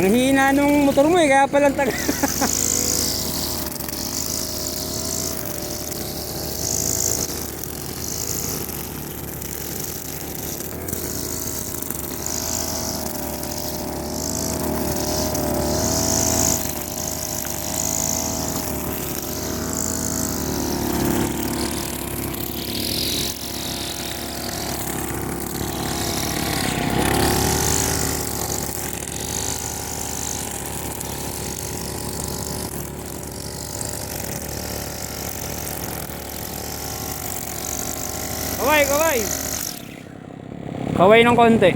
Ang hina nung motor mo eh, kaya palang taga. Kaway, kaway. Kaway ng konti.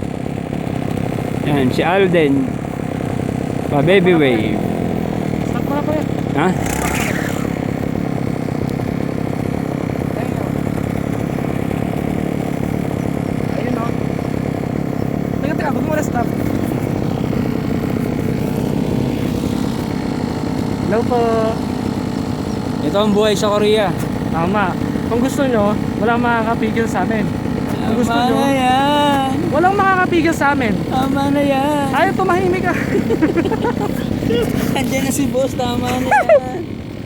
Yan, si Alden. Pa baby wave. Stop mo na po yan. Ha? Ayun o. Teka, huwag mo na stop. Hello po. Ito ang buhay sa Korea. Tama. Kung gusto nyo, walang makakapigil sa amin. Kung gusto Tama nyo, na yan. walang makakapigil sa amin. Tama na yan. Ayaw tumahimik ka. Andiyan na si boss, tama na yan.